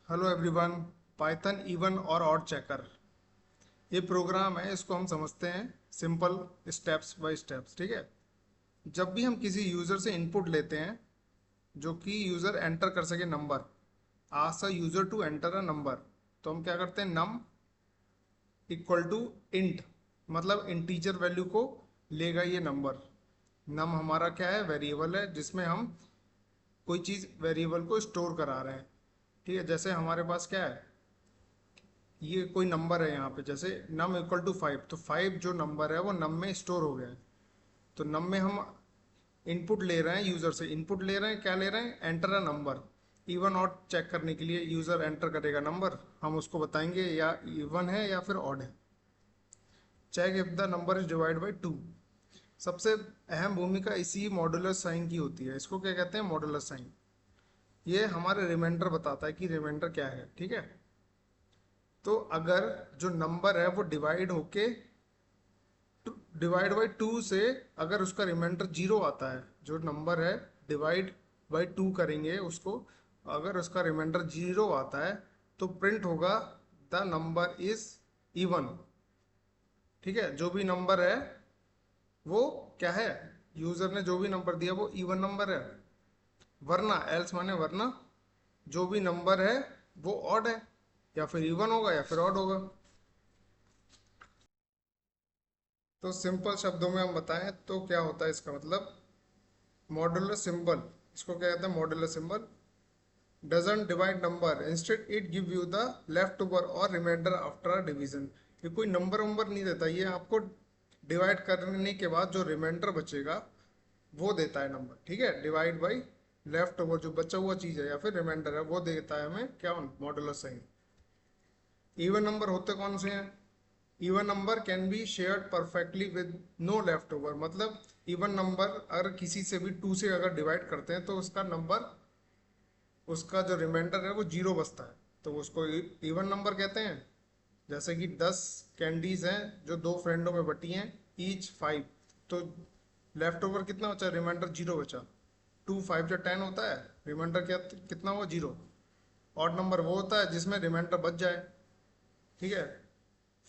Hello everyone. Python even और odd checker ये programme है, इसको हम समझते हैं सिंपल स्टेप्स बाय स्टेप्स। ठीक है। जब भी हम किसी यूज़र से इनपुट लेते हैं जो कि यूज़र एंटर कर सके number, ask a user to enter a number, तो हम क्या करते हैं, नम इक्वल टू इंट, मतलब इंटीजर वैल्यू को लेगा ये नंबर। नम हमारा क्या है, वेरिएबल है जिसमें हम कोई चीज़ वेरिएबल को स्टोर करा रहे हैं। ठीक है। जैसे हमारे पास क्या है, ये कोई नंबर है यहाँ पे, जैसे नम इक्वल टू 5, तो 5 जो नंबर है वो नम में स्टोर हो गया है। तो नम में हम इनपुट ले रहे हैं, यूज़र से इनपुट ले रहे हैं, क्या ले रहे हैं, enter a number. Even odd check करने के लिए यूज़र एंटर करेगा नंबर, हम उसको बताएंगे या इवन है या फिर ऑड है। Check if the number is divide by 2। सबसे अहम भूमिका इसी मॉड्यूलर साइन की होती है। इसको क्या कहते हैं, मॉड्यूलर साइन। ये हमारे रिमाइंडर बताता है कि रिमाइंडर क्या है। ठीक है। तो अगर जो नंबर है वो डिवाइड बाई टू से अगर उसका रिमाइंडर जीरो आता है, जो नंबर है डिवाइड बाई टू करेंगे उसको, अगर उसका रिमाइंडर जीरो आता है तो प्रिंट होगा द नंबर इज इवन। ठीक है। जो भी नंबर है वो क्या है, यूजर ने जो भी नंबर दिया वो इवन नंबर है। वरना एल्स माने वरना जो भी नंबर है वो ऑड है, या फिर इवन होगा या फिर ऑड होगा। तो सिंपल शब्दों में हम बताएं तो क्या होता है इसका मतलब, मॉड्यूलर सिंबल, इसको क्या कहते हैं, modular symbol doesn't divide number, instead it give you the left over और रिमाइंडर आफ्टर डिवीजन। ये कोई नंबर वंबर नहीं देता, ये आपको डिवाइड करने के बाद जो रिमाइंडर बचेगा वो देता है नंबर। ठीक है। डिवाइड बाई लेफ्ट ओवर, जो बचा हुआ चीज़ है या फिर रिमाइंडर है वो देता है हमें क्या, मॉड्यूलर साइन। इवन नंबर होते कौन से हैं, even number can be shared perfectly with no leftover. मतलब इवन नंबर अगर किसी से भी टू से अगर डिवाइड करते हैं तो उसका नंबर, उसका जो रिमाइंडर है वो जीरो बचता है, तो उसको इवन नंबर कहते हैं। जैसे कि 10 कैंडीज हैं जो दो फ्रेंडों में बटी हैं, ईच 5, तो लेफ्ट ओवर कितना बचा, रिमाइंडर जीरो बचा। 2 5 जो 10 होता है, रिमाइंडर क्या कितना हुआ, जीरो। ऑड नंबर वो होता है जिसमें रिमाइंडर बच जाए। ठीक है।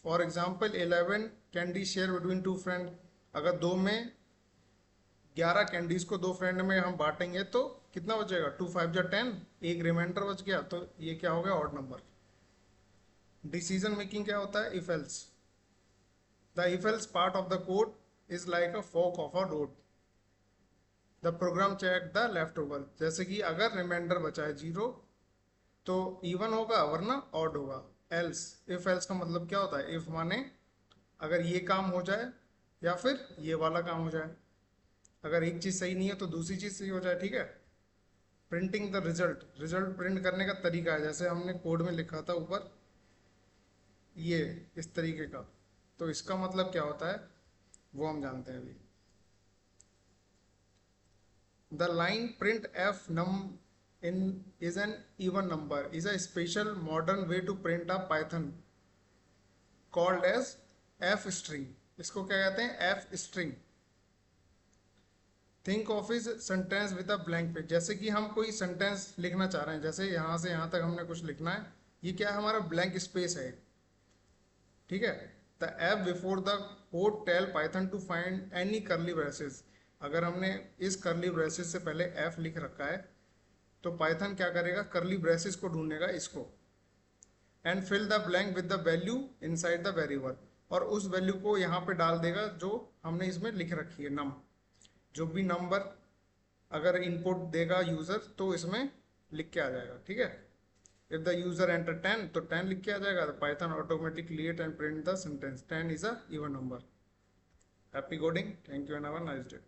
For example 11 candy share between two friend, अगर दो में 11 कैंडीज को दो फ्रेंड में हम बांटेंगे तो कितना बचेगा, 2 5 जा 10, एक रिमाइंडर बच गया, तो ये क्या हो गया, ऑड नंबर। डिसीजन मेकिंग क्या होता है, if else. The if else part of the code is like a fork of a road, the program check the leftover. जैसे कि अगर रिमाइंडर बचा है जीरो तो इवन होगा वरना ऑड होगा। एल्स, इफ एल्स का मतलब क्या होता है, इफ माने अगर ये काम हो जाए या फिर ये वाला काम हो जाए। अगर एक चीज सही नहीं है तो दूसरी चीज सही हो जाए। ठीक है। Printing the result, result print करने का तरीका है, जैसे हमने कोड में लिखा था ऊपर ये इस तरीके का, तो इसका मतलब क्या होता है वो हम जानते हैं अभी। The line print f num in is an even number is a special modern way to print a Python called as f string. इसको क्या कहते हैं, f string. Think of is sentence with a blank page. जैसे कि हम कोई sentence लिखना चाह रहे हैं, जैसे यहाँ से यहाँ तक हमने कुछ लिखना है, ये क्या है, हमारा ब्लैंक स्पेस है। ठीक है। The f before the code tell Python to find any curly braces. अगर हमने इस करली ब्रेसेस से पहले एफ लिख रखा है तो पाइथन क्या करेगा, करली ब्रेसेस को ढूंढेगा इसको, and fill the blank with the value inside the variable, और उस वैल्यू को यहाँ पे डाल देगा जो हमने इसमें लिख रखी है, नम। जो भी नंबर अगर इनपुट देगा यूजर तो इसमें लिख के आ जाएगा। ठीक है। इफ द यूजर एंटर 10 तो 10 लिख के आ जाएगा, Python automatic create and print the sentence 10 is a even number. Happy coding, thank you and have a nice day.